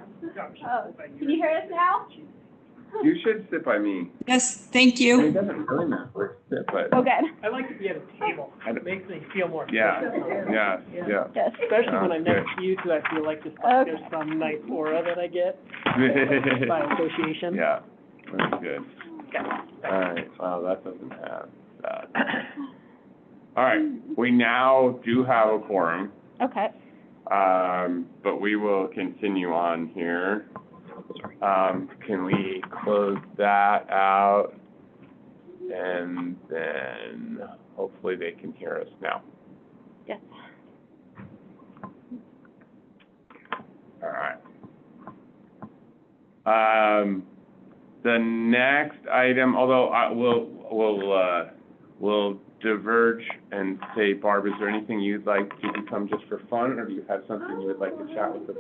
Oh, can you hear us now? You should sit by me. Yes, thank It you. doesn't really matter, but. Oh, good. I like to be at a table. It makes me feel more. Yeah, comfortable. yeah. Yes. Especially when I'm Sounds next to you two, I feel like there's some nice aura that I get by association. Yeah, that's good. Okay. All right, well, that doesn't have that. All right, we now do have a quorum, Okay. but we will continue on here. Can we close that out? And then hopefully they can hear us now. Yes. All right. The next item, although we'll diverge and say, Barb, is there anything you'd like to become just for fun, or do you have something you would like to chat with us?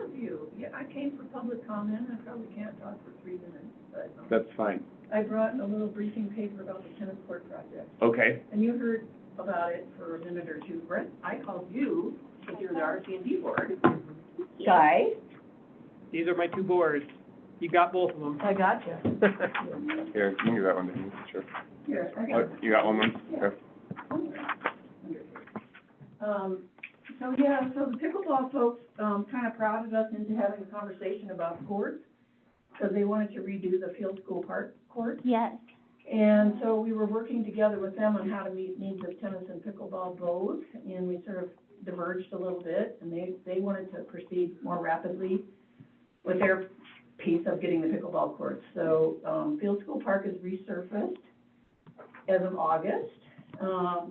Yeah, I came for public comment. I probably can't talk for 3 minutes, but That's fine. I brought a little briefing paper about the tennis court project. Okay. And you heard about it for a minute or two. Brent, I called you, because you're the RC&D board. Guy, These are my two boards. You got both of them. I got you. Here, you can do that one, didn't you? Sure. Here, I got Oh, it. you got one? Yeah. Here. So the pickleball folks, kind of prodded us into having a conversation about courts, because they wanted to redo the Field School Park court. Yes. And so we were working together with them on how to meet needs of tennis and pickleball both, and we sort of diverged a little bit, and they wanted to proceed more rapidly with their piece of getting the pickleball courts. So, Field School Park is resurfaced as of August,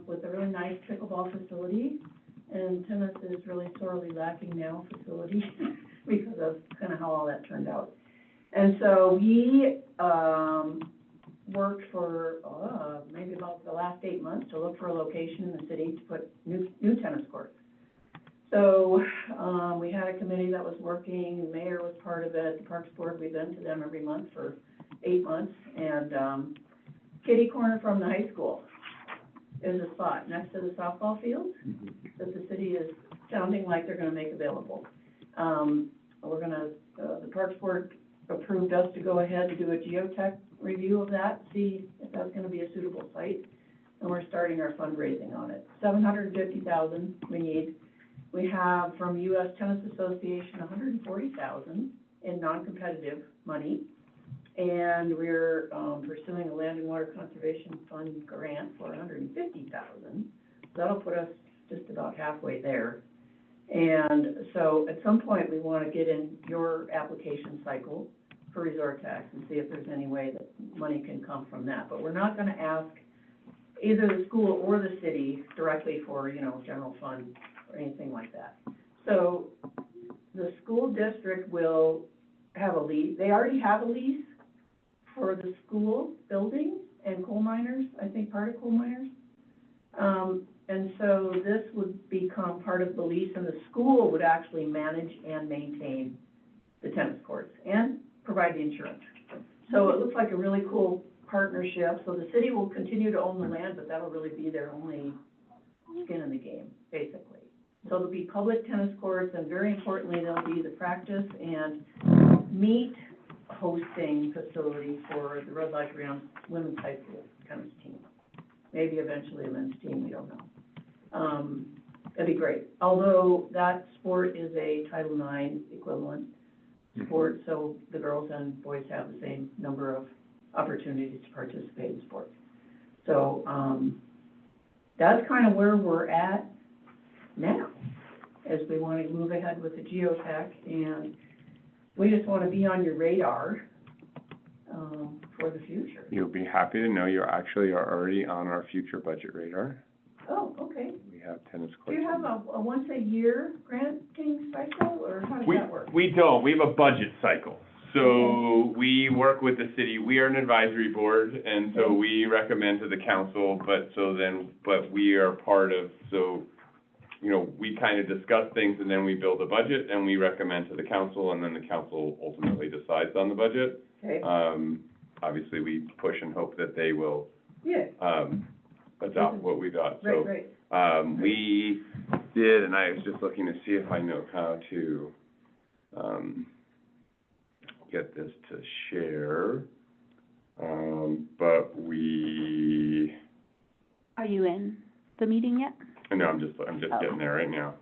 with a really nice pickleball facility, and tennis is really sorely lacking now, facility, because of kind of how all that turned out. And so we, worked for, maybe about the last 8 months to look for a location in the city to put new tennis courts. So, we had a committee that was working, the mayor was part of it, the Parks Board, we've been to them every month for 8 months, and, kitty corner from the high school is a spot next to the softball field that the city is sounding like they're gonna make available. We're gonna, the Parks Board approved us to go ahead and do a geotech review of that, see if that's gonna be a suitable site, and we're starting our fundraising on it. $750,000 we need. We have from U.S. Tennis Association, $140,000 in non-competitive money, and we're, pursuing a Land and Water Conservation Fund grant for $150,000. So that'll put us just about halfway there. And so at some point, we want to get in your application cycle for resort tax and see if there's any way that money can come from that. But we're not gonna ask either the school or the city directly for, general fund or anything like that. So the school district will have a lease, they already have a lease for the school building and coal miners, I think part of coal miners. And so this would become part of the lease, and the school would actually manage and maintain the tennis courts and provide the insurance. So it looks like a really cool partnership. So the city will continue to own the land, but that'll really be their only skin in the game, basically. So there'll be public tennis courts, and very importantly, there'll be the practice and meet hosting facility for the Red Lodge Rams women's high school tennis team. Maybe eventually a men's team, we don't know. That'd be great. Although that sport is a Title IX equivalent sport, so the girls and boys have the same number of opportunities to participate in sports. So, that's kind of where we're at now, as we want to move ahead with the geotech, and we just want to be on your radar, for the future. You'll be happy to know you actually are already on our future budget radar. Oh, okay. We have tennis Do courts. you have a once-a-year granting cycle, or how does that work? We don't, we have a budget cycle. So we work with the city, we are an advisory board, and so we recommend to the council, but we are part of, so, we kind of discuss things and then we build a budget and we recommend to the council, and then the council ultimately decides on the budget. Okay, Obviously, we push and hope that they will, yeah, adopt what we got, so. right. We did, and I was just looking to see if I know how to, get this to share. But we, Are you in the meeting yet? no, I'm just getting there right now.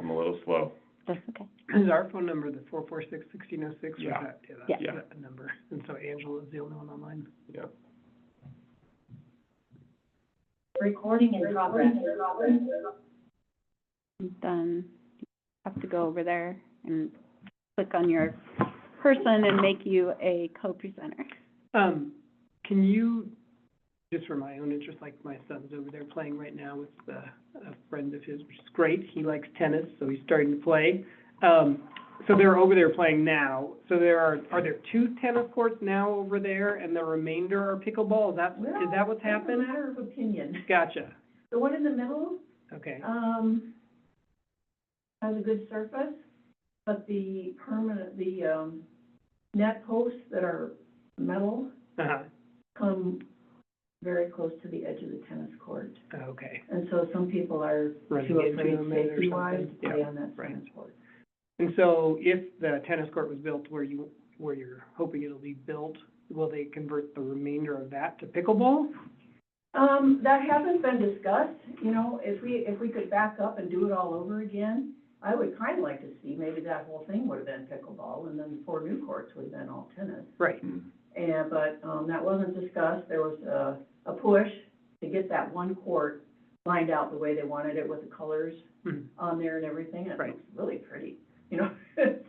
I'm a little slow. That's okay. Is our phone number the 446-1606? Yeah. That's Yeah. the number, and so Angela's the only one online. Yep. Recording in progress. Then you have to go over there and click on your person and make you a co-presenter. Can you, just for my own interest, like my son's over there playing right now with a friend of his, which is great. He likes tennis, so he's starting to play. So they're over there playing now. So are there 2 tennis courts now over there, and the remainder are pickleball? Is that what's happened? It's a matter of opinion. Gotcha. The one in the middle, Okay. has a good surface, but the net posts that are metal Uh-huh. come very close to the edge of the tennis court. Okay. And so some people are Running too into afraid, them or safety-wise, something. to play Yeah, on that right. tennis court. And so if the tennis court was built where you're hoping it'll be built, will they convert the remainder of that to pickleball? That hasn't been discussed, you know, if we could back up and do it all over again, I would kind of like to see, maybe that whole thing would have been pickleball, and then the 4 new courts would have been all tennis. Right. But that wasn't discussed. There was a push to get that one court lined out the way they wanted it with the colors Mhm. on there and everything. And it Right. looks really pretty, you know?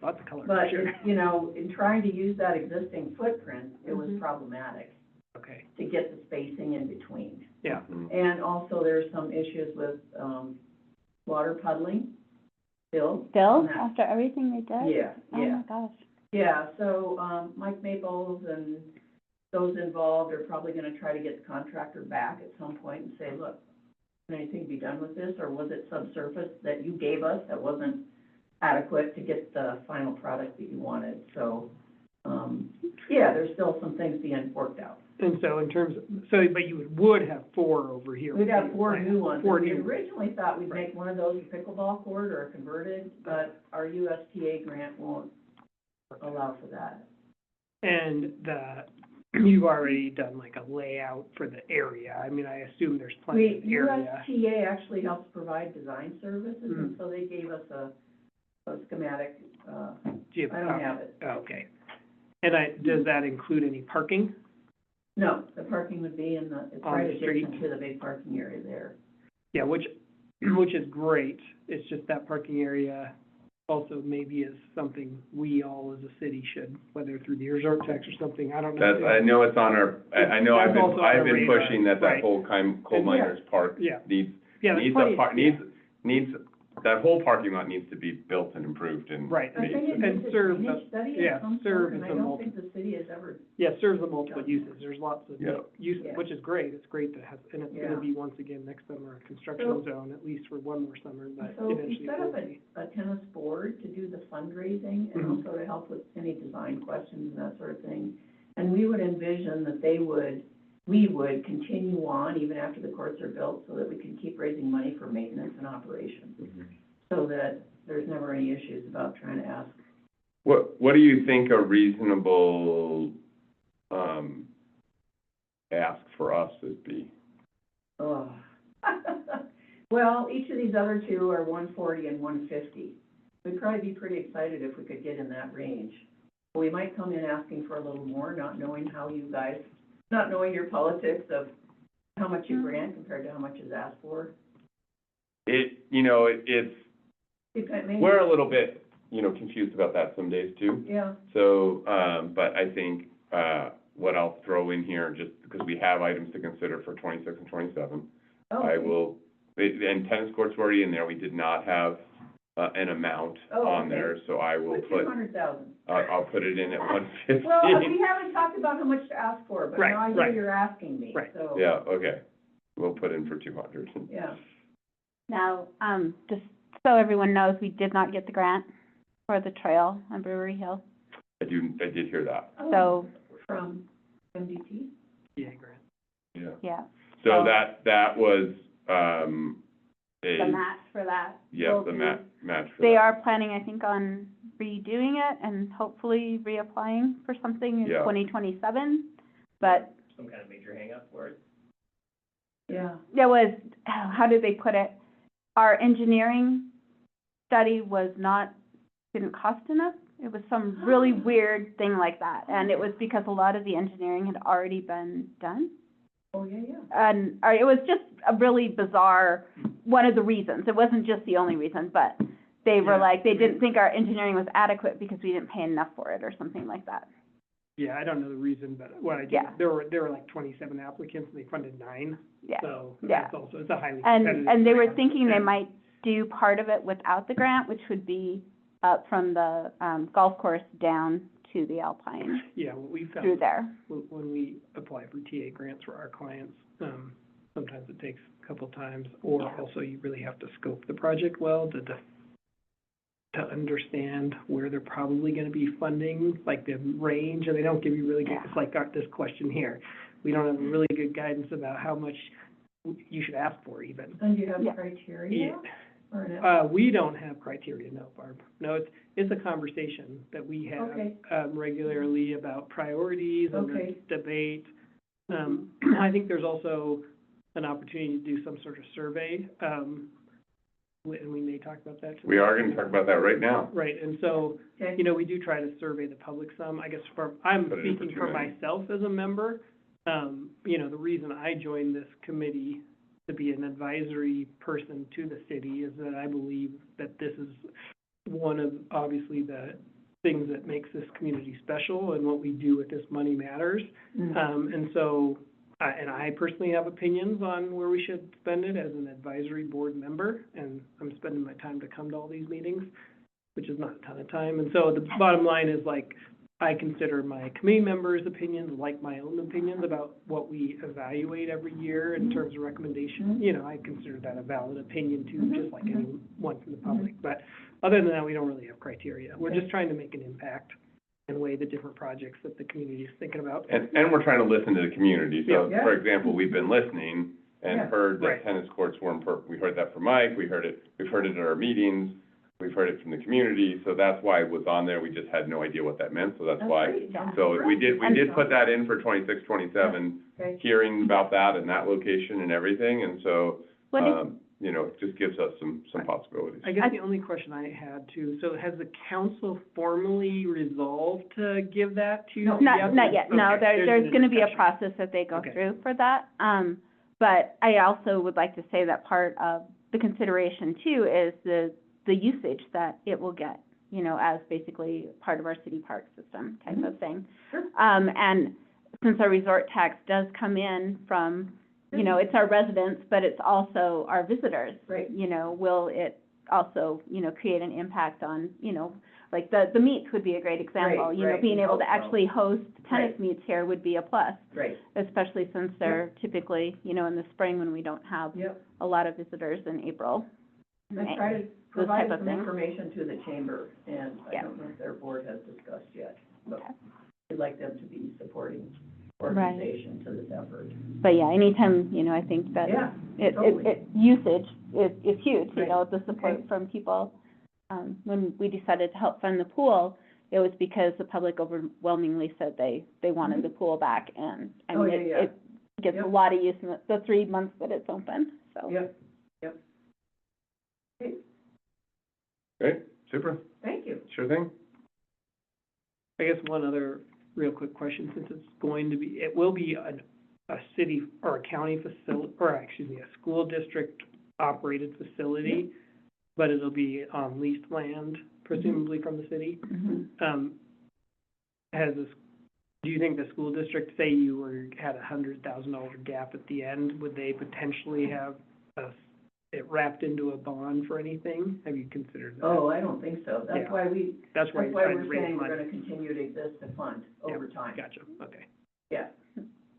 Lots of color, for But, sure. you know, in trying to use that existing footprint, it was Mhm. problematic Okay. to get the spacing in between. Yeah. And also there's some issues with, water puddling, still. Still, on that. after everything they did? Yeah, Oh yeah. my gosh. Yeah, so, Mike Maples and those involved are probably gonna try to get the contractor back at some point and say, look, can anything be done with this, or was it subsurface that you gave us that wasn't adequate to get the final product that you wanted? So, yeah, there's still some things being worked out. And so in terms of, but you would have 4 over here. We'd have 4 new ones. 4 We new. originally thought we'd Right. make one of those a pickleball court or a converted, but our USTA grant won't allow for that. And you've already done like a layout for the area. I mean, I assume there's plenty of area. USTA actually helps provide design services, and Mhm. so they gave us a schematic, Do you I don't have it. Okay. And does that include any parking? No, the parking would be it's On right the street? adjacent to the big parking area there. Yeah, which is great. It's just that parking area also maybe is something we all as a city should, whether through the resort tax or something, I don't know. I know it's on our, I know That's also on I've our been radar, pushing that right. whole coal And- miners park Yeah. needs, Yeah, there's needs plenty, a park, needs, that whole parking lot needs to be built and improved and Right. I think it made. needs a serve the- drainage study yeah, of some serve sort, and I the don't multi- think the city has ever, serves the multiple uses. There's lots of Yeah. uses, Yeah. which is great. It's great to have, and it's Yeah. gonna be once again next summer a construction So- zone, at least for one more summer, but so we eventually set it will up be. a tennis board to do the fundraising and Mhm. also to help with any design questions and that sort of thing. And we would envision that we would continue on even after the courts are built, so that we can keep raising money for maintenance and operation, so that there's never any issues about trying to ask. What do you think a reasonable, ask for us would be? Oh. Well, each of these other 2 are 140 and 150. We'd probably be pretty excited if we could get in that range. We might come in asking for a little more, not knowing your politics of how much you grant compared to how much is asked for. It's, Maybe- we're a little bit, confused about that some days too. Yeah, So, but I think, what I'll throw in here, just because we have items to consider for 26 and 27, I will, and tennis courts were already in there, we did not have, an amount Oh, on okay. there, so I will put put, 200,000. I'll put it in at 150. Well, we haven't talked about how much to ask for, but Right, now I know right. you're asking me, Right. so. Yeah, okay, we'll put in for 200. Yeah. Now, just so everyone knows, we did not get the grant for the trail on Brewery Hill. I did hear that, So- From MDT? Yeah, grant. yeah. Yeah, So So- that was, the match for that. yes, will the be- match for that. They are planning, I think, on redoing it and hopefully reapplying for something in Yeah. 2027. But Some kind of major hangup for it. Yeah. there was, how did they put it? Our engineering study didn't cost enough. It was some really weird thing like that. And it was because a lot of the engineering had already been done. Oh, yeah, yeah. And, or it was just a really bizarre, one of the reasons. It wasn't just the only reason, but they were Yeah. like, they didn't think our engineering was adequate because we didn't pay enough for it or something like that. Yeah, I don't know the reason, but what I did, Yeah. there were like 27 applicants, and they funded 9, Yeah. so Yeah. that's also, it's a highly competitive. And they were grant. thinking they might do part of it without the grant, which would be up from the, golf course down to the Alpine, Yeah, what we found. through there. When we apply for TA grants for our clients, sometimes it takes a couple times, or Yeah. also you really have to scope the project well to understand where they're probably gonna be funding, like the range, and they don't give you really good, Yeah. it's like this question here. We don't have really good guidance about how much you should ask for even. And do you have Yeah. criteria? Or no? We don't have criteria, no, Barb. No, it's a conversation that we have, Okay. regularly about priorities and the Okay. debate. I think there's also an opportunity to do some sort of survey, and we may talk about that today. We are gonna talk about that right now. Right, and so, Okay. you know, we do try to survey the public some, I guess I'm Put it in speaking for for 2 minutes. myself as a member. You know, the reason I joined this committee to be an advisory person to the city is that I believe that this is one of, obviously, the things that makes this community special, and what we do with this money matters. And so, and I personally have opinions on where we should spend it as an advisory board member, and I'm spending my time to come to all these meetings, which is not a ton of time. And so the bottom line is, like, I consider my committee members' opinions like my own opinions about what we evaluate every year in terms of recommendation. You know, I consider that a valid opinion too, just like anyone from the public. But other than that, we don't really have criteria. We're just trying to make an impact and weigh the different projects that the community is thinking about. And we're trying to listen to the community. So, Yeah. for example, we've been listening and Yeah. heard that Right. tennis courts weren't we heard that from Mike, we've heard it at our meetings, we've heard it from the community, so that's why it was on there, we just had no idea what that meant, so that's why. great. Sounds So we great. did put that in for 26, 27, Okay. hearing about that and that location and everything, and so, What did, you know, it just gives us some possibilities. I guess the only question I had too, so has the council formally resolved to give that to? No. not yet, no, Okay, there's been a gonna be a discussion. process that they go Okay. through for that. But I also would like to say that part of the consideration too is the usage that it will get, you know, as basically part of our city park system type of thing. Sure. And since our resort tax does come in from, you know, it's our residents, but it's also our visitors. Right. You know, will it also, you know, create an impact on, you know, like the meets would be a great example. Right, You know, right. being able to Hope so. actually host tennis Right. meets here would be a plus, Great. especially since they're typically, you know, in the spring when we don't have Yep. a lot of visitors in April. I try to type provide of some thing. information to the chamber, and I Yeah. don't know if their board has discussed yet, but Okay. we'd like them to be supporting Right. organization to this effort. But yeah, anytime, you know, I think that Yeah, it usage is huge, you Right. know, the support Okay. from people. When we decided to help fund the pool, it was because the public overwhelmingly said they wanted the pool back, and I Oh, mean, yeah, yeah. it gets a Yep. lot of use in the 3 months that it's open, so. Yep. Okay, Great, super, thank you. sure thing. I guess one other real quick question, since it's going to be, it will be a city or a county facility, or excuse me, a school district operated facility, but it'll be on leased land, presumably from the city. Do you think the school district, say you had $100,000 gap at the end, would they potentially have it wrapped into a bond for anything? Have you considered that? Oh, I don't think so. Yeah. That's why That's why you're trying to we're raise saying we're money. gonna continue to exist to fund over time. Gotcha, okay. Yeah.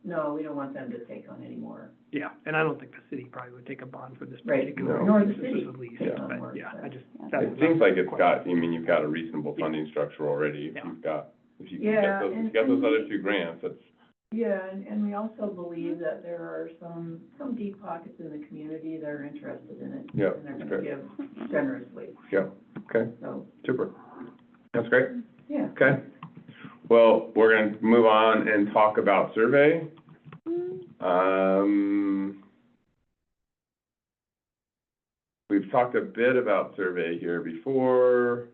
No, we don't want them to take on any more. Yeah, and I don't think the city probably would take a bond for this Right. particular. No. Nor the This city. is a lease, Yeah. but yeah, I just. Yeah. that It was seems my like it's question. got, I mean, you've got a reasonable funding structure already, if Yeah. if you Yeah, if you get those and other we- 2 grants, that's, Yeah, and we also believe that there are some deep pockets in the community that are interested in it. Yeah, And they're that's gonna give generously, yeah, okay, so, super. That's great. Yeah. Okay. Well, we're gonna move on and talk about survey. We've talked a bit about survey here before.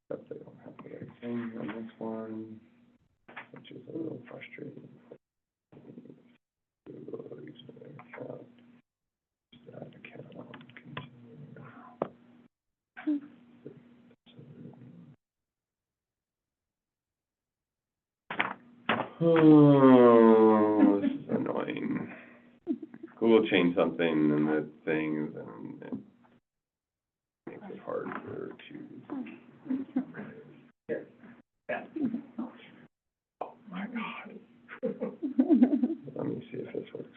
Except they don't have the right thing on this one, which is a little frustrating. Google user account. That account, continue. Oh, this is annoying. Google changed something in the things and it makes it harder to. Oh my God. Let me see if this works.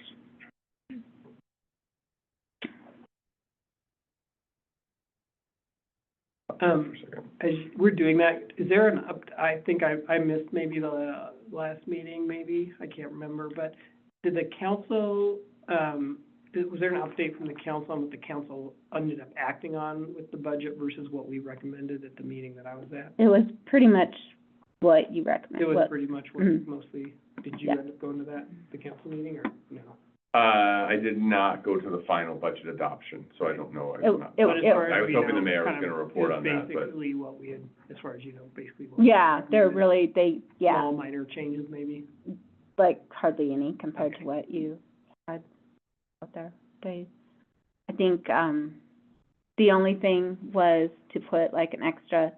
For a second. As we're doing that, is there I think I missed maybe the last meeting, maybe, I can't remember, but did the council, was there an update from the council on what the council ended up acting on with the budget versus what we recommended at the meeting that I was at? It was pretty much what you recommend. It was what- pretty much what Mhm. mostly, did you Yeah. end up going to the council meeting, or no? I did not go to the final budget adoption, so I don't know. It- But as far as I was we hoping know, the mayor was kind of gonna report on that, but. Basically what we had, as far as you know, basically what we Yeah, they're recommended. really, Small minor changes, maybe? like hardly any compared to Okay. what you had out there. I think, the only thing was to put like an extra,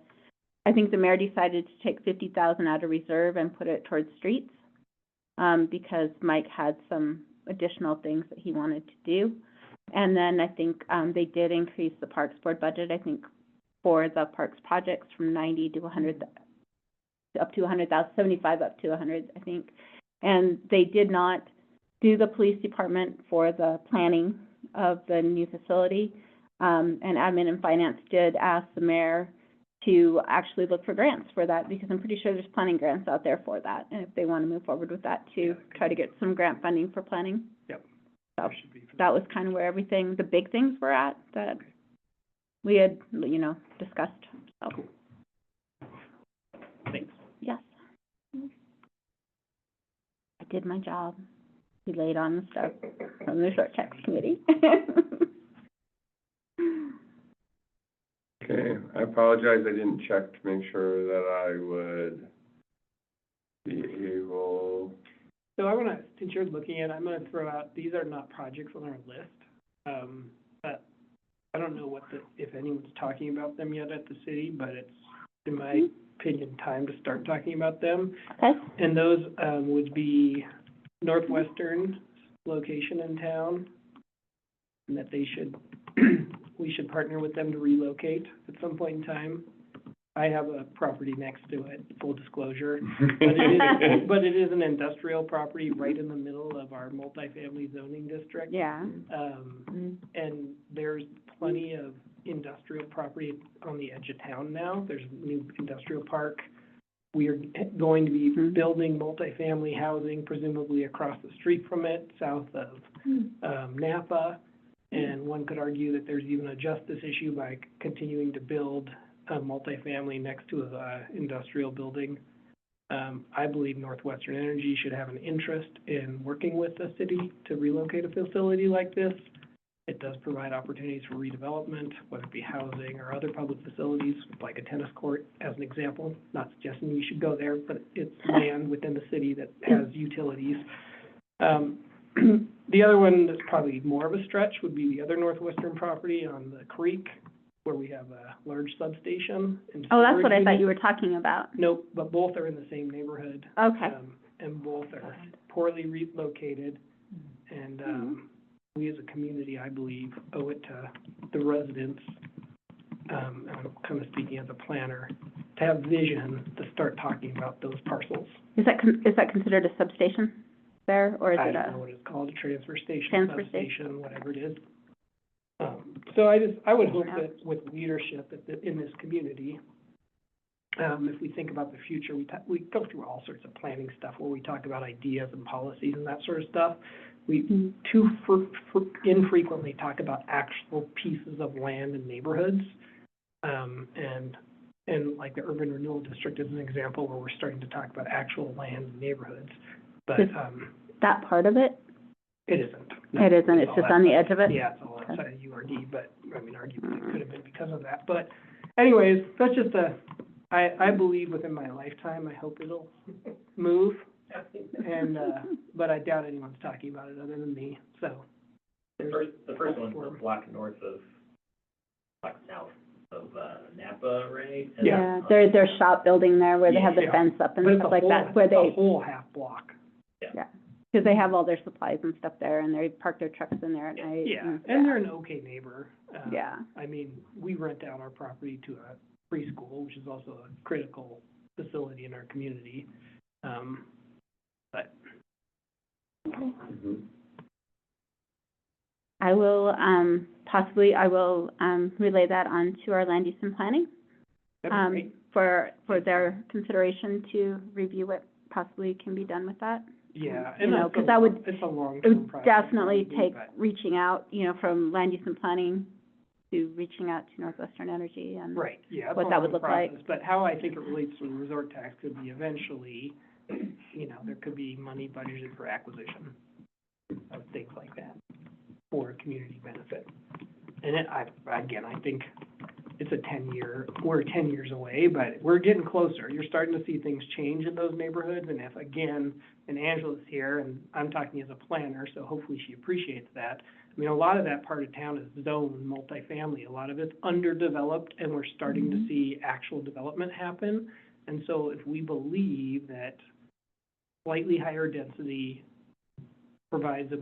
I think the mayor decided to take 50,000 out of reserve and put it towards streets, because Mike had some additional things that he wanted to do. And then I think, they did increase the Parks Board budget, I think, for the parks projects from 90 to 100, up to 100,000, 75 up to 100, I think. And they did not do the police department for the planning of the new facility. And admin and finance did ask the mayor to actually look for grants for that, because I'm pretty sure there's planning grants out there for that, and if they want to move forward with that, to try to get some grant funding for planning. Yep. So There should be for that was kind of where everything, the big things were at, that we had, discussed, so, Thanks. yes. I did my job. We laid on the stuff from the short text committee. Okay, I apologize, I didn't check to make sure that I would be able. So I wanna, since you're looking at it, I'm gonna throw out, these are not projects on our list. But I don't know if anyone's talking about them yet at the city, but it's, in my opinion, time to start talking about them. Okay, And those, would be Northwestern location in town, and that they should, we should partner with them to relocate at some point in time. I have a property next to it, full disclosure. But it is an industrial property right in the middle of our multifamily zoning district. yeah. And there's plenty of industrial property on the edge of town now. There's a new industrial park. We are going to be Mhm. building multifamily housing presumably across the street from it, south of, Napa. And one could argue that there's even a justice issue by continuing to build a multifamily next to a industrial building. I believe Northwestern Energy should have an interest in working with the city to relocate a facility like this. It does provide opportunities for redevelopment, whether it be housing or other public facilities, like a tennis court, as an example. Not suggesting you should go there, but it's land within the city that has utilities. The other one that's probably more of a stretch would be the other Northwestern property on the creek, where we have a large substation and Oh, that's what storage I thought unit. you were talking about. Nope, but both are in the same neighborhood. Okay. And both are poorly relocated, and, we as a community, I believe, owe it to the residents, and I'm kind of speaking as a planner, to have vision to start talking about those parcels. Is that considered a substation there, or is I it don't know a? what it's called, a transfer station, Transfer substation, whatever it is. So I would hope that with leadership in this community, If we think about the future, we go through all sorts of planning stuff where we talk about ideas and policies and that sort of stuff. We too infrequently talk about actual pieces of land and neighborhoods. And like the urban renewal district is an example where we're starting to talk about actual land and neighborhoods. But, That part of it? it isn't. No, It isn't, it's all just that on the stuff. edge of it? Yeah, it's all outside of URD, but, I mean, arguably it could have been because of that. But anyways, that's just I believe within my lifetime, I hope it'll move. And, but I doubt anyone's talking about it other than me, so. The first one's the block north of, block south of, Napa, right? And Yeah. There's their shop building there where they have the Yeah. fence up and But it's stuff a like whole, that, where it's a they, whole half block. because they have all their supplies and stuff there, and they park their trucks in there at night. Yeah, and they're an okay neighbor. Yeah. I mean, we rent out our property to a preschool, which is also a critical facility in our community. But I will, I will relay that on to our land use and planning, that'd be great. for their consideration to review what possibly can be done with that. Yeah, You and know, that's 'cause that would- it's a It long-term would project. definitely probably, take but- reaching out, from land use and planning to reaching out to Northwestern Energy and. Right, yeah, it's what a that would long look like. process. But how I think it relates to the resort tax could be eventually, there could be money budgeted for acquisition of things like that for community benefit. And I think it's we're 10 years away, but we're getting closer. You're starting to see things change in those neighborhoods, and if, again, and Angela's here, and I'm talking as a planner, so hopefully she appreciates that. I mean, a lot of that part of town is zoned multifamily. A lot of it's underdeveloped, and we're starting to see actual development happen. And so if we believe that slightly higher density provides a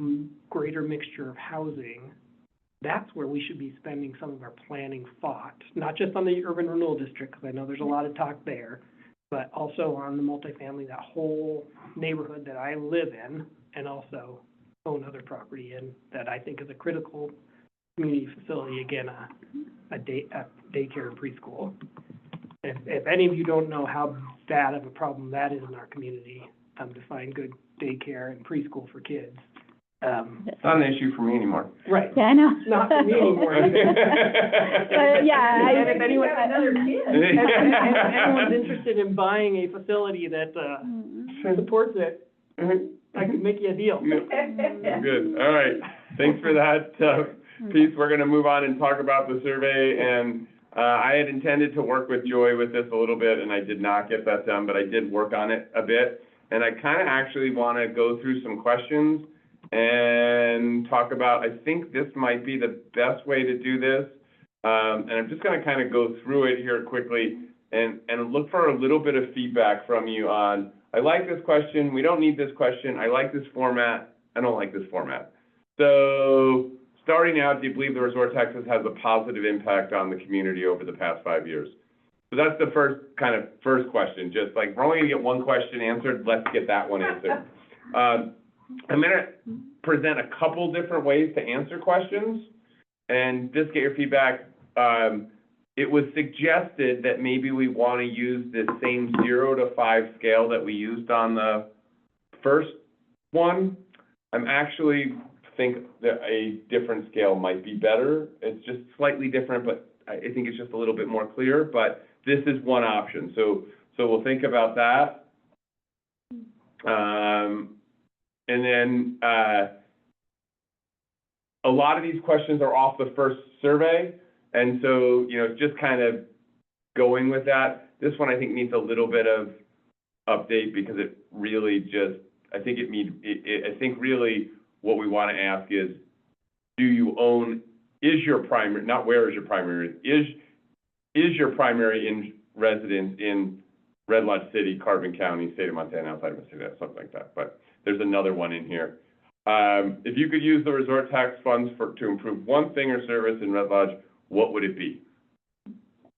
greater mixture of housing, that's where we should be spending some of our planning thought, not just on the urban renewal district, because I know there's a lot of talk there, but also on the multifamily, that whole neighborhood that I live in, and also own other property in, that I think is a critical community facility, again, a daycare and preschool. If any of you don't know how bad of a problem that is in our community, to find good daycare and preschool for kids. It's not an issue for me anymore. Right. Yeah, I know. Not for me anymore. Yeah, And if anyone, Another kid. if anyone's interested in buying a facility that, supports it, I can make you a deal. Good, all right, thanks for that, piece. We're gonna move on and talk about the survey, and, I had intended to work with Joy with this a little bit, and I did not get that done, but I did work on it a bit. And I kinda actually wanna go through some questions and talk about, I think this might be the best way to do this. And I'm just gonna kinda go through it here quickly and look for a little bit of feedback from you on, I like this question, we don't need this question, I like this format, I don't like this format. So, starting out, do you believe the resort taxes has a positive impact on the community over the past 5 years? So that's the first question, just like, we're only gonna get one question answered, let's get that one answered. I'm gonna present a couple different ways to answer questions, and just get your feedback. It was suggested that maybe we wanna use the same 0 to 5 scale that we used on the first one. I'm actually think that a different scale might be better. It's just slightly different, but I think it's just a little bit more clear, but this is one option. So we'll think about that. And then, a lot of these questions are off the first survey, and so, just kind of going with that. This one I think needs a little bit of update, because it really just, I think really what we want to ask is, is your primary, not where is your primary, is your primary residence in Red Lodge City, Carbon County, state of Montana, outside of Mississippi, something like that, but there's another one in here. If you could use the resort tax funds to improve one thing or service in Red Lodge, what would it be?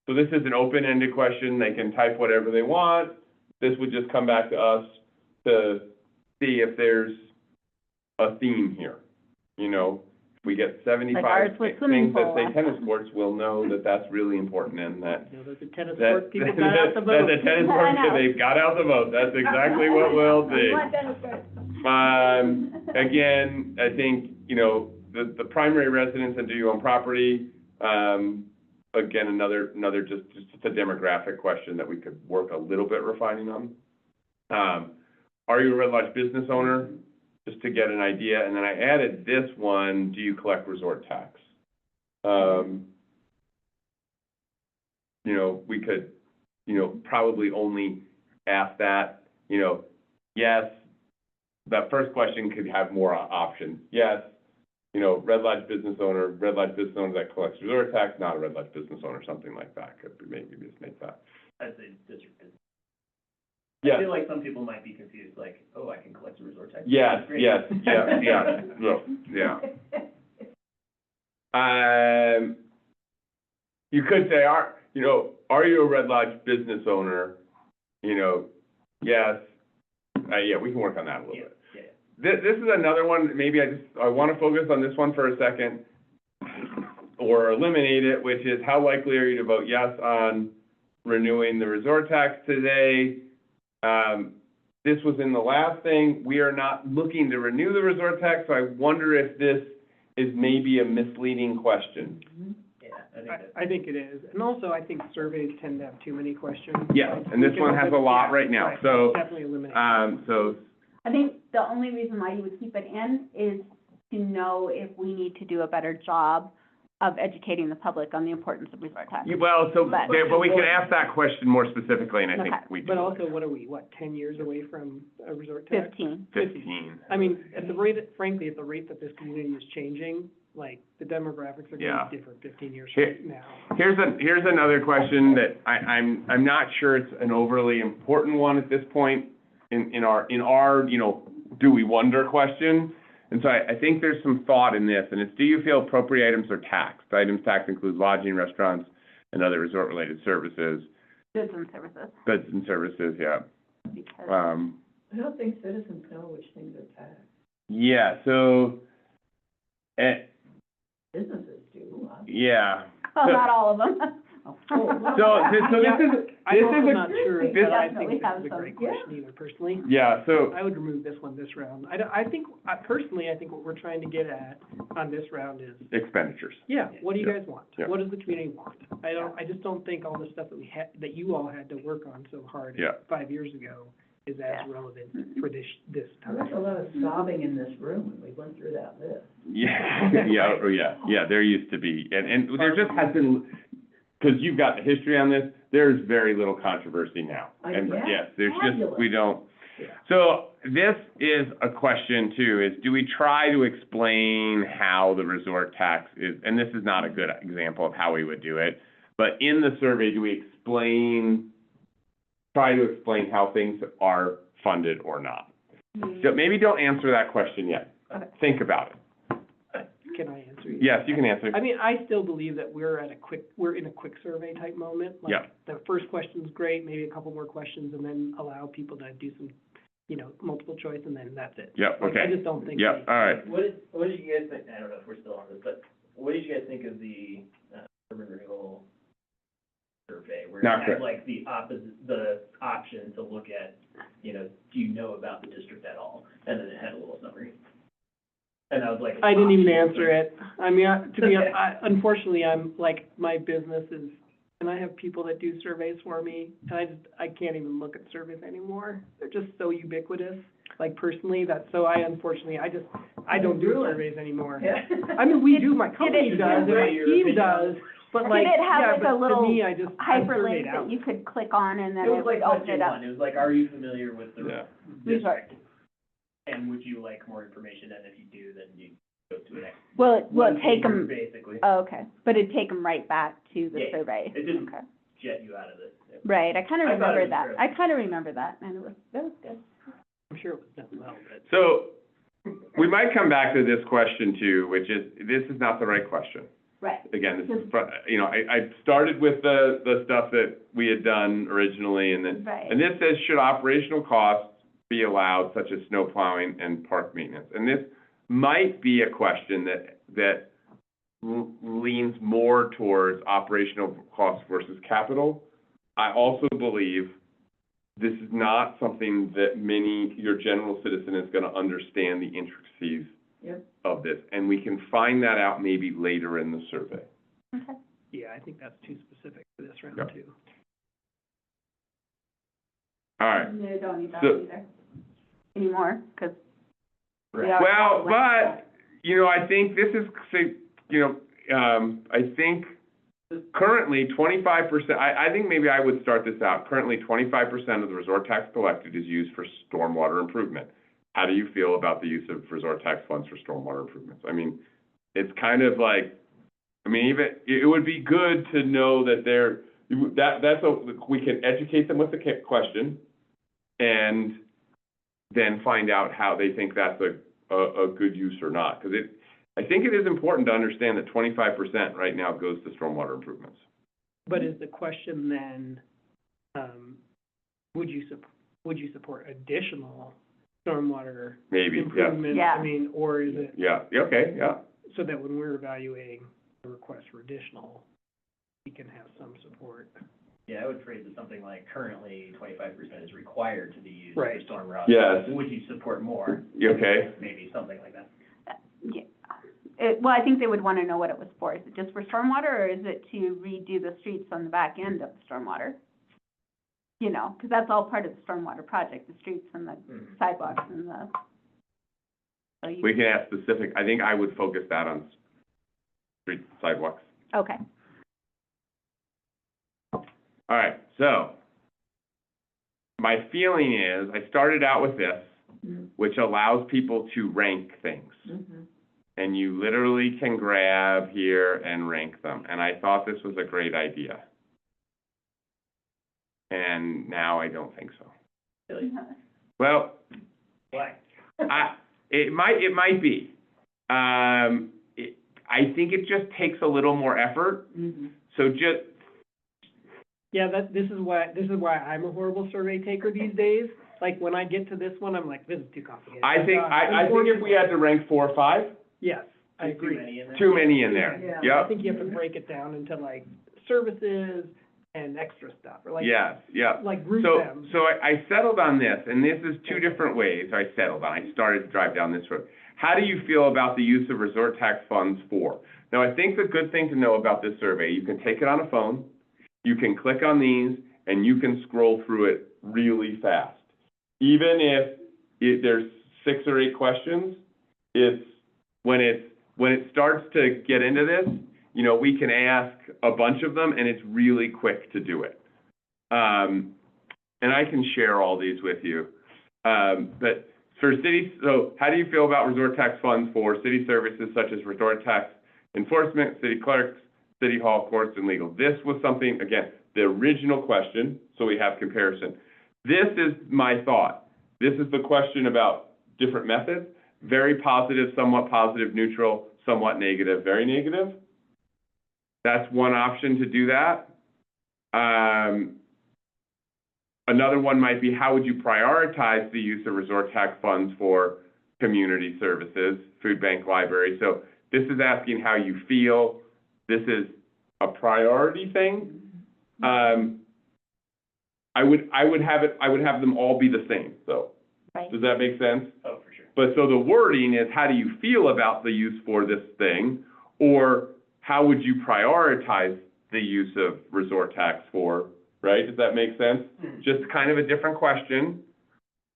So this is an open-ended question. They can type whatever they want. This would just come back to us to see if there's a theme here. we get ours 75 with swimming things that pool say last tennis time. courts, we'll know that that's really important and that, You know, those are tennis that, court people got out the that vote. the tennis I courts, know. they've got out the vote. That's exactly what we'll We do. want tennis courts. Again, I think, you know, the primary residence and do you own property, again, another just a demographic question that we could work a little bit refining on. Are you a Red Lodge business owner? Just to get an idea, and then I added this one, do you collect resort tax? You know, we could, you know, probably only ask that, you know, yes, that first question could have more options. Yes, you know, Red Lodge business owner that collects resort tax, not a Red Lodge business owner, something like that, could be, maybe just make that. I'd say district business. Yes. I feel like some people might be confused, like, oh, I can collect a resort tax. Yes, That's great. yes, yeah. You could say, are you a Red Lodge business owner? You know, yes, yeah, we can work on that a little bit. Yeah. This is another one, maybe I want to focus on this one for a second, or eliminate it, which is how likely are you to vote yes on renewing the resort tax today? This was in the last thing. We are not looking to renew the resort tax, so I wonder if this is maybe a misleading question. Yeah, I think it is, and also I think surveys tend to have too many questions. Yeah, and this one has a lot right now, so, Definitely eliminate. so, I think the only reason why you would keep it in is to know if we need to do a better job of educating the public on the importance of resort tax. well, so, But- but we can ask that question more specifically, and I think Okay. we do. But also, what are we, 10 years away from a resort tax? 15. 15. I mean, at the rate, frankly, at the rate that this community is changing, like, the demographics are Yeah. gonna be different 15 years Here- from now. Here's another question that I'm not sure it's an overly important one at this point in our, you know, do we wonder question. And so I think there's some thought in this, and it's, do you feel appropriate items are taxed? Items taxed include lodging, restaurants, and other resort-related services, Goods and services, goods and services, yeah. because, I don't think citizens know which things are taxed. Yeah, so, Businesses do, yeah. well, not all of them. So this is, I'm also a- not sure, this- that I Definitely think this have is a some. great question either, personally. yeah, so, I would remove this one this round. I think, personally, I think what we're trying to get at on this round is, expenditures. yeah, what do you Yeah. guys want? Yeah. What does the community want? I just don't think all the stuff that we had, that you all had to work on so hard Yeah. 5 years ago is as Yeah. relevant for this There time. was a lot of sobbing in this room when we went through that list. Yeah, yeah, there used to be, and there just has been, because you've got the history on this, there's very little controversy now. And Yeah, yes, there's just, fabulous. we don't. Yeah. So this is a question too, is do we try to explain how the resort tax is, and this is not a good example of how we would do it, but in the survey, do we try to explain how things are funded or not? So maybe don't answer that question yet. Think about it. Can I answer you? Yes, you can answer. I mean, I still believe that we're in a quick survey type moment. Like, Yeah. the first question's great, maybe a couple more questions, and then allow people to do some, multiple choice, and then that's it. Yep, Like, okay. I just don't think. Yep, all right. What did you guys think, I don't know if we're still on this, but what did you guys think of the, urban renewal survey? Where Not it good. had like the option to look at, do you know about the district at all? And then it had a little summary. And I was like. I didn't even answer it. I mean, to be Okay. honest, unfortunately, I'm, like, my business is, and I have people that do surveys for me, and I can't even look at surveys anymore. They're just so ubiquitous, like, personally, unfortunately, I don't do surveys anymore. Yeah. I mean, we do, my Did company it- does, and my team does, but like, Did it have yeah, like but a little to me, I'm hyperlink surveyed that out. you could click on and then It it was like would open question it up? one, it was like, are you familiar with the Yeah. Resort. and would you like more information? And if you do, then you go to an. Will it one take pager, them, Basically, oh, okay, but it'd take them right back to the Yeah, survey? it didn't- Okay. jet you out of it. Yeah. Right, I kind of I thought remember it was that, great. I kind of remember that, and that was good. I'm sure it was done well, but. So, we might come back to this question too, which is, this is not the right question. Right. Again, this is, I started with the stuff that we had done originally, and then, Right. and this says, should operational costs be allowed, such as snow plowing and park maintenance? And this might be a question that leans more towards operational costs versus capital. I also believe this is not something that your general citizen is gonna understand the intricacies Yep. of this, and we can find that out maybe later in the survey. Okay. Yeah, I think that's too specific for this round Yep. too. All right. They don't need that So- either anymore, because we Right. already Well, went through but, you know, I think this is, say, you know, I think currently 25%, I think maybe I would start this out. Currently, 25% of the resort tax collected is used for stormwater improvement. How do you feel about the use of resort tax funds for stormwater improvements? I mean, it's kind of like, I mean, even, it would be good to know that we can educate them with the question and then find out how they think that's a good use or not. Because I think it is important to understand that 25% right now goes to stormwater improvements. But is the question then, would you support additional stormwater Maybe, yeah, improvements? Yeah. I mean, or is it yeah, okay, yeah. so that when we're evaluating the request for additional, we can have some support? Yeah, I would phrase it something like currently 25% is required to be used Right. for storm route. Yes. Would you support more? You okay? Maybe something like that. Yeah. Well, I think they would want to know what it was for. Is it just for stormwater, or is it to redo the streets on the back end of the stormwater? You know, because that's all part of the stormwater project, the streets and the Mhm. sidewalks and the. So you- We can ask specific, I think I would focus that on street sidewalks. Okay. All right, so my feeling is, I started out with this, Mhm. which allows people to rank things. Mhm. And you literally can grab here and rank them. And I thought this was a great idea. And now I don't think so. Really? Well, Why? it might be. I think it just takes a little more effort. Mhm. So just, Yeah, this is why I'm a horrible survey taker these days. Like, when I get to this one, I'm like, this is too complicated. I think if we had to rank 4 or 5, Yes, I Too agree. many in there? too many in there. Yeah. I Yep, think you have to break it down into like services and extra stuff, or like, yes, yep. like group So, them. so I settled on this, and this is two different ways I settled on. I started to drive down this road. How do you feel about the use of resort tax funds for? Now, I think the good thing to know about this survey, you can take it on a phone, you can click on these, and you can scroll through it really fast. Even if there's 6 or 8 questions, when it starts to get into this, you know, we can ask a bunch of them, and it's really quick to do it. And I can share all these with you. But for cities, so how do you feel about resort tax funds for city services such as resort tax enforcement, city clerks, city hall, courts, and legal? This was something, again, the original question, so we have comparison. This is my thought. This is the question about different methods. Very positive, somewhat positive, neutral, somewhat negative, very negative. That's one option to do that. Another one might be, how would you prioritize the use of resort tax funds for community services, food bank, library? So this is asking how you feel. This is a priority thing. I would have them all be the same, so. Right. Does that make sense? Oh, for sure. But so the wording is, how do you feel about the use for this thing? Or how would you prioritize the use of resort tax for, right? Does that make sense? Mhm. Just kind of a different question.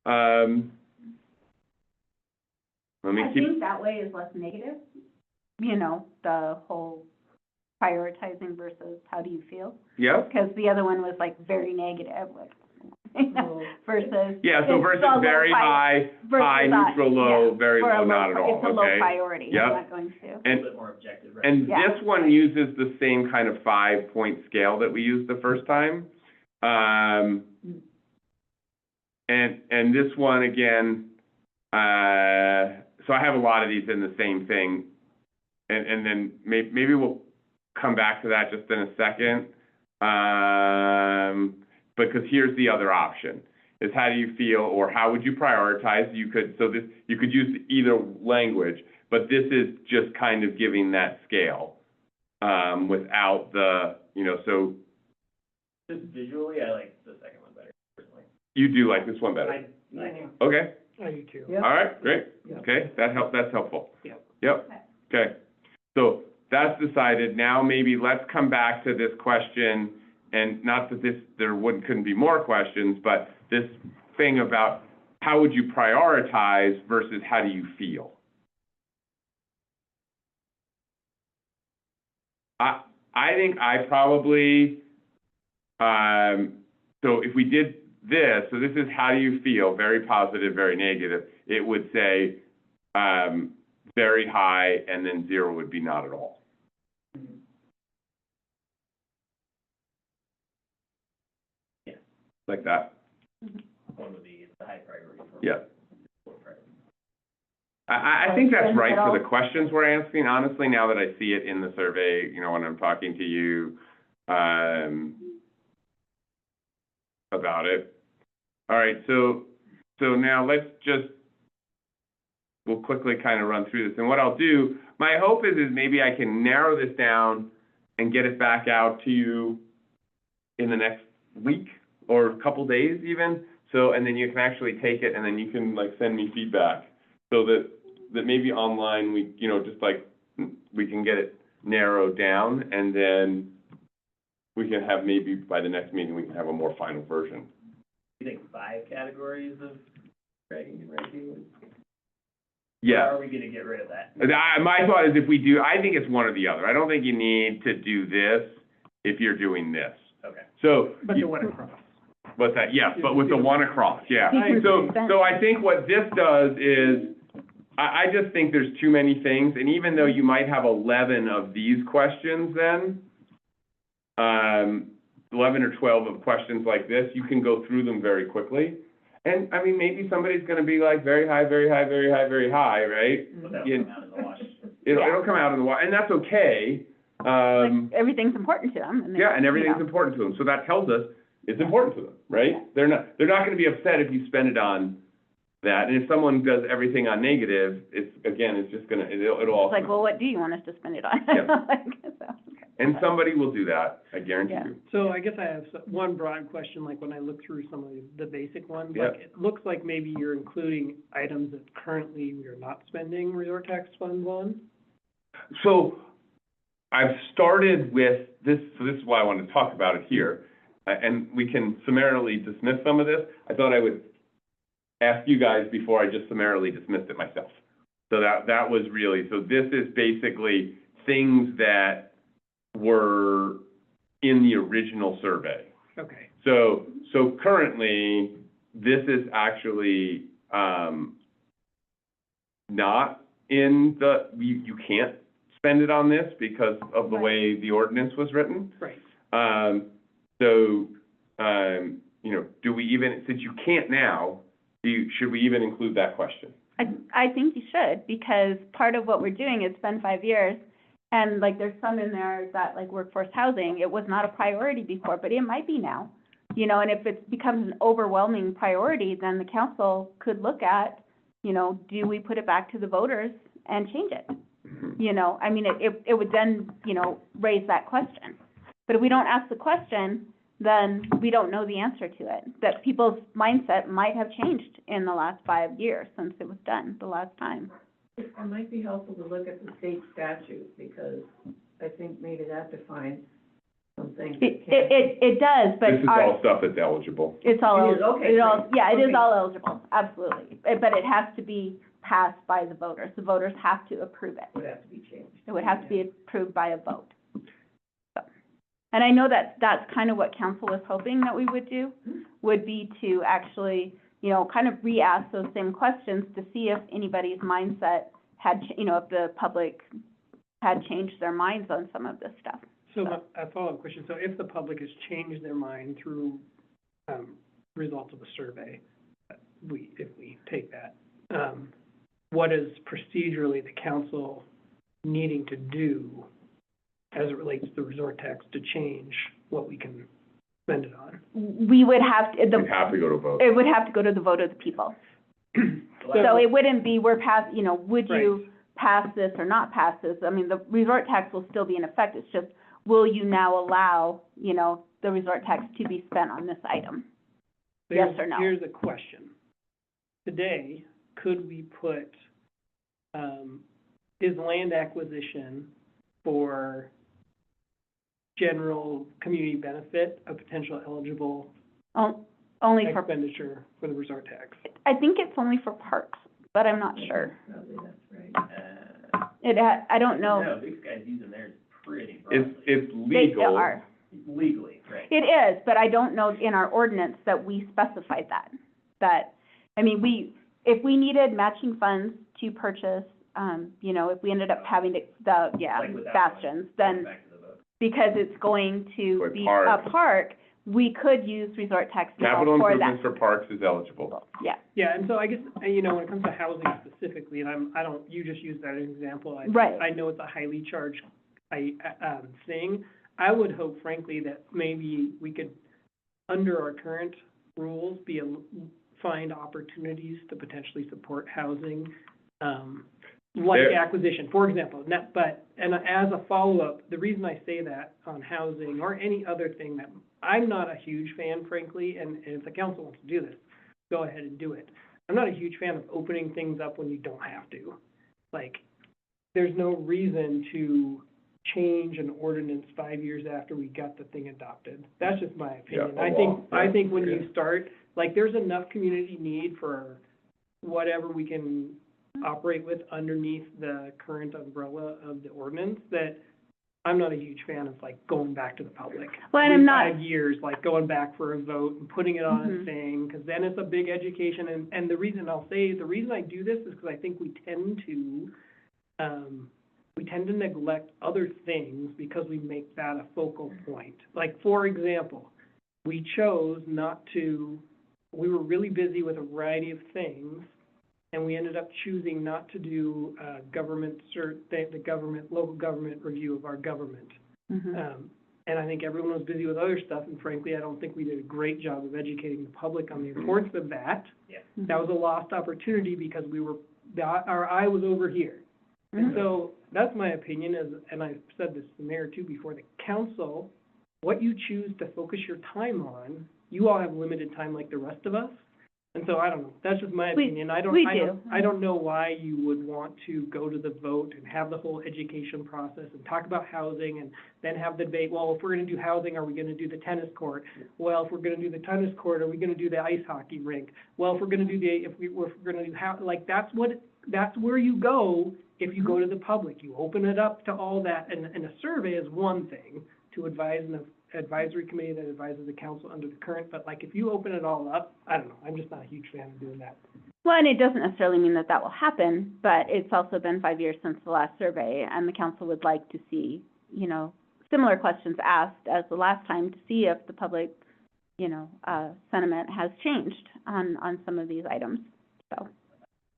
Let me I keep, think that way is less negative, you know, the whole prioritizing versus how do you feel? yep, Because the other one was like very negative, like, versus. yeah, so it's versus a low very high, versus high, a- neutral, low, yeah, very or a low, not at all, It's a low okay? priority, Yep. I'm not going to. A And, little bit more objective, right? and Yeah. this one uses the same kind of 5-point scale that we used the first time. And this one, again, so I have a lot of these in the same thing. And then maybe we'll come back to that just in a second. Because here's the other option. is how do you feel, or how would you prioritize? You could use either language, but this is just kind of giving that scale, without the, so Just visually, I like the second one better, personally. you do like this one better. I do. Okay, I do too. Yeah. all right, great. Yeah. Okay, that's helpful. Yep. Yep, okay. So that's decided. Now maybe let's come back to this question, and not that couldn't be more questions, but this thing about how would you prioritize versus how do you feel? I think I probably, so if we did this, so this is how do you feel, very positive, very negative, it would say, very high, and then 0 would be not at all. Yeah. Like that? One would be the high priority for. Yeah. Low priority. I think that's right for the questions we're asking, honestly, now that I see it in the survey, when I'm talking to you, about it. All right, so now let's we'll quickly kind of run through this. And what I'll do, my hope is maybe I can narrow this down and get it back out to you in the next week or a couple days even. So, and then you can actually take it and then you can send me feedback so that maybe online we, we can get it narrowed down, and then we can have, maybe by the next meeting, we can have a more final version. You think 5 categories of dragging and ranking? Yeah. Or are we gonna get rid of that? My thought is if we do, I think it's one or the other. I don't think you need to do this if you're doing this. Okay. So. But the one across. What's that? Yes, but with the one across, yeah. I- So I think what this does is, I just think there's too many things, and even though you might have 11 of these questions then, 11 or 12 of questions like this, you can go through them very quickly. And, I mean, maybe somebody's gonna be very high, very high, very high, very high, right? But that'll Yeah. come out in the wash. It'll come out in the water, and that's okay. Everything's important to them. Yeah, and everything's important to them, so that tells us it's important to them, right? They're not gonna be upset if you spend it on that, and if someone does everything on negative, it's just gonna, it'll all. It's like, well, what do you want us to spend it on? Yeah. And somebody will do that, I guarantee Yeah. you. So I guess I have one broad question, when I look through some of the basic ones, Yep. it looks like maybe you're including items that currently we are not spending resort tax funds on. So, I've started with this, so this is why I wanted to talk about it here, and we can summarily dismiss some of this. I thought I would ask you guys before I just summarily dismissed it myself. So that was really, so this is basically things that were in the original survey. Okay. So currently, this is actually, not in you can't spend it on this because of the way the ordinance was written. Right. Do we even, since you can't now, should we even include that question? I think you should, because part of what we're doing is spend 5 years, and there's some in there that workforce housing, it was not a priority before, but it might be now. And if it becomes an overwhelming priority, then the council could look at, do we put it back to the voters and change it? I mean, it would then, raise that question. But if we don't ask the question, then we don't know the answer to it. That people's mindset might have changed in the last 5 years since it was done the last time. It might be helpful to look at the state statute, because I think maybe that defines some things. It does, but This is all stuff that's eligible. it's all, It is, okay, it all, great. yeah, it is Okay. all eligible, absolutely. But it has to be passed by the voters. The voters have to approve it. Would have to be changed. It would have to be approved by a vote. So, and I know that's kind of what council was hoping that we would do, would be to actually, kind of re-ask those same questions to see if anybody's mindset had, if the public had changed their minds on some of this stuff. So a follow-up question, so if the public has changed their mind through, results of the survey, if we take that, what is procedurally the council needing to do as it relates to the resort tax to change what we can spend it on. we would have, We'd have to go to a vote. it would have to go to the vote of the people. So it wouldn't be, would you pass this or not pass this? I mean, the resort tax will still be in effect, it's just, will you now allow, the resort tax to be spent on this item? Yes or no? Here's a question. Today, could we put, is land acquisition for general community benefit a potential eligible Only for, expenditure for the resort tax? I think it's only for parks, but I'm not sure. Probably that's right. I don't know. No, these guys using theirs pretty broadly. It's They legal. are. Legally, right. It is, but I don't know in our ordinance that we specified that, if we needed matching funds to purchase, if we ended up having to, Like with that bastions, one, then back to the vote. because it's going to For be park. a park, we could use resort tax now Capital for improvements that. for parks is eligible. Yeah, Yeah, and so I guess, when it comes to housing specifically, and you just used that as an example. Right. I know it's a highly charged, thing. I would hope frankly that maybe we could, under our current rules, find opportunities to potentially support housing, like There- acquisition, for example. And as a follow-up, the reason I say that on housing or any other thing that, I'm not a huge fan frankly, and if the council wants to do this, go ahead and do it. I'm not a huge fan of opening things up when you don't have to. Like, there's no reason to change an ordinance 5 years after we got the thing adopted. That's just my opinion. Yeah, I a think, law. I think when Yeah. you start, like, there's enough community need for whatever we can operate with underneath the current umbrella of the ordinance, that I'm not a huge fan of, like, going back to the public. Well, and Every I'm not- 5 years, like, going back for a vote and putting it on a Mhm. thing, because then it's a big education, and the reason I do this is because I think we tend to neglect other things because we make that a focal point. Like, for example, we chose we were really busy with a variety of things, and we ended up choosing not to do, local government review of our government. Mhm. And I think everyone was busy with other stuff, and frankly, I don't think we did a great job of educating the public on the importance of that. That was a lost opportunity because our eye was over here. And so, that's my opinion, and I've said this to the mayor too before, the council, what you choose to focus your time on, you all have limited time like the rest of us. And so, I don't know, that's just my opinion. I don't know why you would want to go to the vote and have the whole education process and talk about housing and then have the debate, well, if we're gonna do housing, are we gonna do the tennis court? Well, if we're gonna do the tennis court, are we gonna do the ice hockey rink? Well, if we're gonna do that's where you go if you go to the public. You open it up to all that, and a survey is one thing to advise an advisory committee that advises the council under the current, but like, if you open it all up, I don't know, I'm just not a huge fan of doing that. Well, and it doesn't necessarily mean that will happen, but it's also been 5 years since the last survey, and the council would like to see, similar questions asked as the last time to see if the public, sentiment has changed on some of these items, so.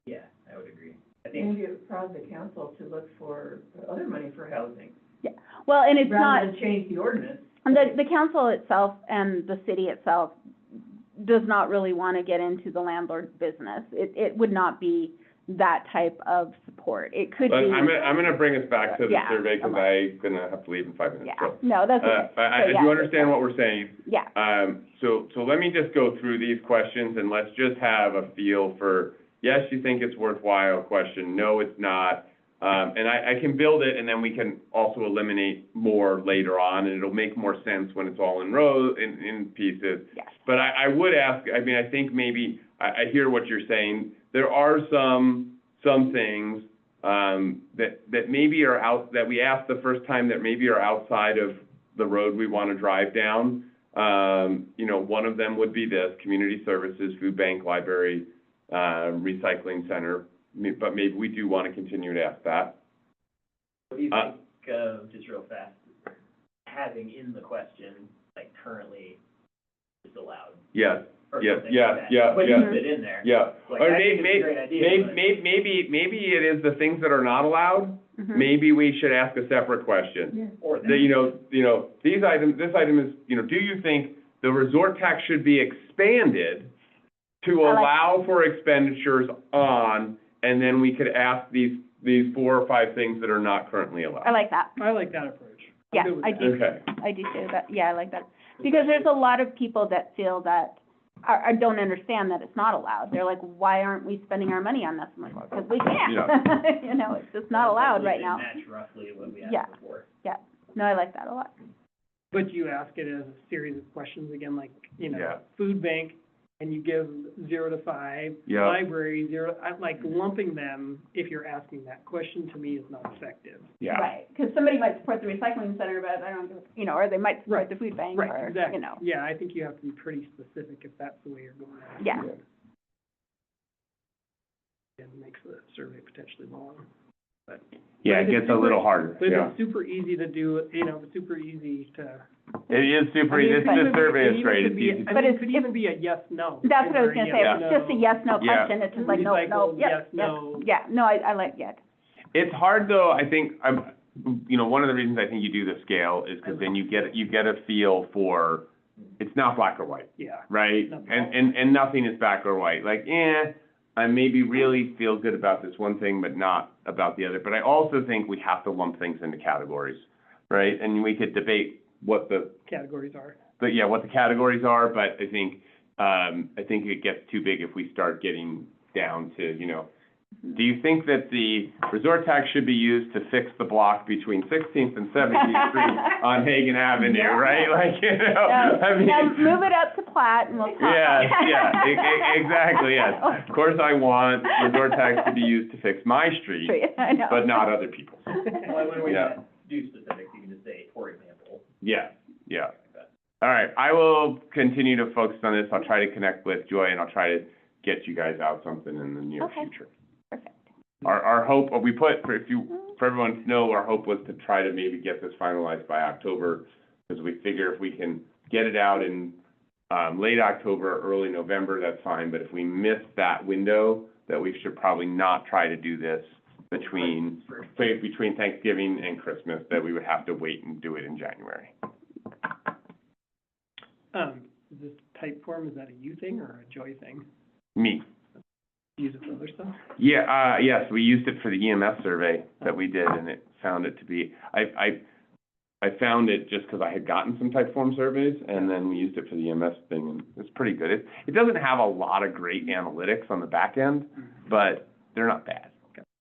Yeah, I would agree. I think, Maybe it prods the council to look for other money for housing, Well, and it's not. rather than change the ordinance. And the council itself and the city itself does not really want to get into the landlord business. It would not be that type of support. It could But be. I'm gonna bring us back to the Yeah, survey, because okay. I'm gonna have to leave in 5 minutes, Yeah, so. no, that's okay. I So, yeah, do understand what we're saying. Yeah, So let me just go through these questions, and let's just have a feel for, yes, you think it's worthwhile question, no, it's not. And I can build it, and then we can also eliminate more later on, and it'll make more sense when it's all in in pieces. yes. But I would ask, I think maybe, I hear what you're saying. There are some things, that maybe are that we asked the first time that maybe are outside of the road we want to drive down. One of them would be this, community services, food bank, library, recycling center, but maybe we do want to continue to ask that. what do you think of, just real fast, having in the question, like, currently is allowed? Yes, Or yes, something yeah, like that. yeah, But yeah. use it in there. yeah. Like, Or I think it's a great idea, but- maybe it is the things that are not allowed, Mhm. maybe we should ask a separate question. Or That, these items, this item is, do you think the resort tax should be expanded to I like- allow for expenditures on, and then we could ask these 4 or 5 things that are not currently allowed. I like that. I like that approach. I'm Yeah, good with I that. do. Okay, I do too, that, yeah, I like that. Because there's a lot of people that feel that, don't understand that it's not allowed. They're like, why aren't we spending our money on this? I'm like, well, because we can't. You know, it's just not allowed right now. Match roughly what we Yeah. asked before. No, I like that a lot. But you ask it as a series of questions, again, like, you know, Yeah. food bank, and you give 0 to 5. Yeah. Library, 0, I like lumping them, if you're asking that question, to me, is not effective. yeah. Right, because somebody might support the recycling center, but I don't, you know, or they might support Right. the food bank, Right, or, exactly. you know. Yeah, I think you have to be pretty specific if that's the way you're going at it. Yeah. And makes the survey potentially long, but. Yeah, it But if gets it's a little super- harder, But if yeah. it's super easy to do, you know, it's super easy to. It is super, I mean, this it could even be- survey it is even great, could it's be- easy. I But mean, it it's- could even be a yes, no. That's what I was gonna say, if it's just a yes, no Yeah. question, it's just like, no, no, Recycle, yep, yes, yep. no. Yeah, no, I like it. It's hard though, I think, you know, one of the reasons I think you do the scale is because then you get a feel for, it's not black or white, Yeah. right? Nothing. And nothing is black or white, like, I maybe really feel good about this one thing, but not about the other. But I also think we have to lump things into categories, right? And we could debate what the Categories are. what the categories are, but I think it gets too big if we start getting down to, you know, do you think that the resort tax should be used to fix the block between 16th and 17th Street on Hagan Avenue, Yeah. right? Like, you know, I mean. Now, move it up to Platt and we'll talk. Exactly, yes. Of course, I want resort tax to be used to fix my street, I know. but not other people's. Well, when we Yeah. do specifics, you can just say, for example. Yeah. All right, I will continue to focus on this. I'll try to connect with Joy, and I'll try to get you guys out something in the near Okay. future. Perfect. Our hope, for everyone to know, our hope was to try to maybe get this finalized by October, because we figure if we can get it out in, late October, early November, that's fine, but if we miss that window, that we should probably not try to do this between Thanksgiving and Christmas, that we would have to wait and do it in January. Is this type form, is that a you thing or a Joy thing? Me. Use it for other stuff? Yeah, yes, we used it for the EMS survey that we did, and it found it to be, I found it just because I had gotten some type form surveys, and then we used it for the EMS thing, and it's pretty good. It doesn't have a lot of great analytics on the back end, but they're not bad.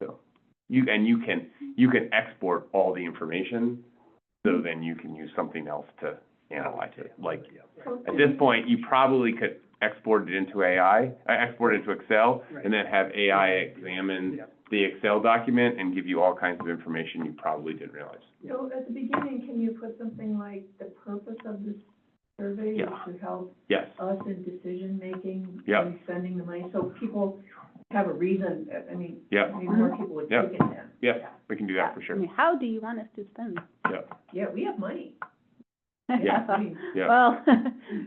So, you can export all the information, so then you can use something else to analyze it. Like, at this point, you probably could export it into export it into Excel, and then have AI examine Yeah. the Excel document and give you all kinds of information you probably didn't realize. So at the beginning, can you put something like the purpose of this survey is Yeah. to help Yes, us in decision-making Yeah. and spending the money, so people have a reason, I mean, yeah, maybe more people would Yeah. take it then. yes, we can do that for I sure. mean, how do you want us to spend? Yeah, Yeah, we have money. Yeah. I mean, yeah. Well,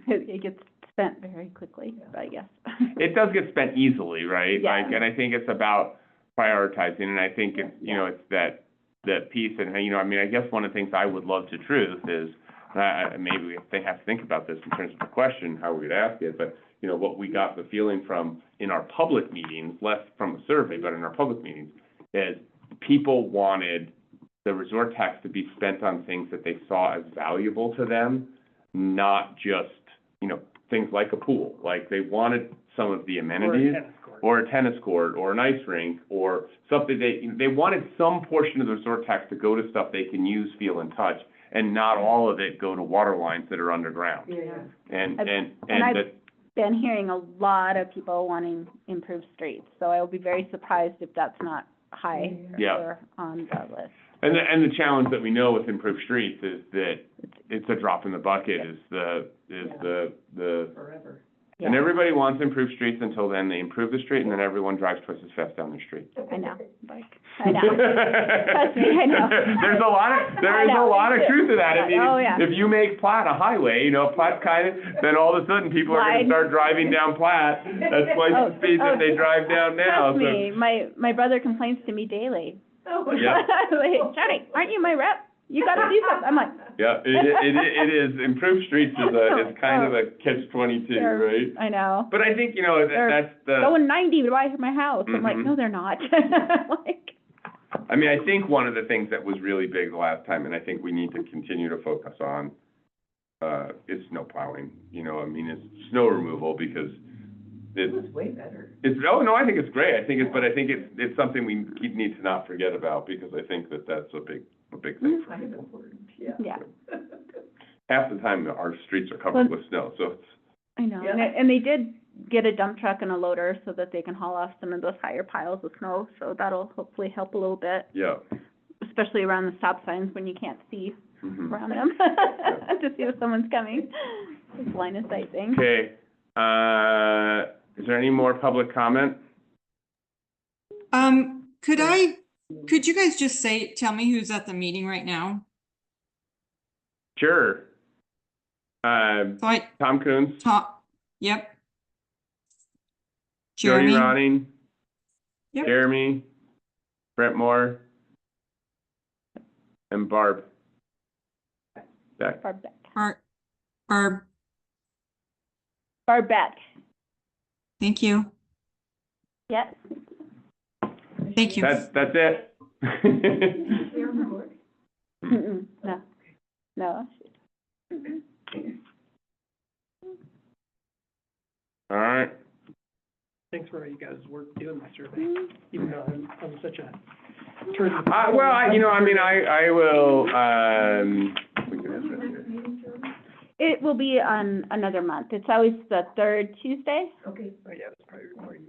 it gets spent very quickly, I guess. It does get spent easily, right? Yeah. Like, and I think it's about prioritizing, and I think it's, you know, it's that piece, and, you know, I mean, I guess one of the things I would love to truth is, maybe we have to think about this in terms of the question, how we'd ask it, but, you know, what we got the feeling from in our public meetings, less from a survey, but in our public meetings, is people wanted the resort tax to be spent on things that they saw as valuable to them, not just, you know, things like a pool. Like, they wanted some of the amenities, or a tennis court, or an ice rink, or something they wanted some portion of the resort tax to go to stuff they can use, feel, and touch, and not all of it go to water lines that are underground. Yeah. And I've that, been hearing a lot of people wanting improved streets, so I will be very surprised if that's not high Yeah. or on the list. and the challenge that we know with improved streets is that it's a drop in the bucket, is the Forever. and Yeah. everybody wants improved streets until then they improve the street, and then everyone drives twice as fast down their street. I know, I know. Trust me, I know. There is a lot of truth to that. I mean, Oh, yeah. if you make Platt a highway, you know, Platt then all of a sudden people are gonna Wide. start driving down Platt at twice the speed that they drive down now, Trust so. me, my brother complains to me daily. Oh, Yeah. Like, Johnny, aren't you my rep? You gotta do something. I'm like, Yeah, it is, improved streets is kind of a catch-22, they're- right? I know. But I think, you know, They're that's the, Going 90 to buy my house. I'm like, Mhm. no, they're not. Like, I mean, I think one of the things that was really big the last time, and I think we need to continue to focus on, is snow plowing, you know, I mean, it's snow removal, because It was way better. it's, oh, no, I think it's great, I think it's something we need to not forget about, because I think that's a big thing for Kind of people. important, yeah. yeah, Half the time, our streets are covered Well- with snow, so it's, I know. Yeah. And they did get a dump truck and a loader so that they can haul off some of those higher piles of snow. So that'll hopefully help a little bit, yeah. especially around the stop signs when you can't see Mhm. around them to see if someone's coming. It's line of sight thing. Okay, is there any more public comment? Could you guys just tell me who's at the meeting right now? Sure. So Tom Coons, yep. Jody Jeremy, Ronning, Yep. Jeremy, Brent Moore, and Barb. Beck. Barbeck. Barb, Barbeck. thank you. Yes. Thank you. That's it. Mm-mm. No. No. All right. Thanks for all you guys' work doing my survey, even though I'm such a turd. Well, I will, we can answer that. It will be on another month. It's always the third Tuesday. Okay. Oh, yeah, that's probably more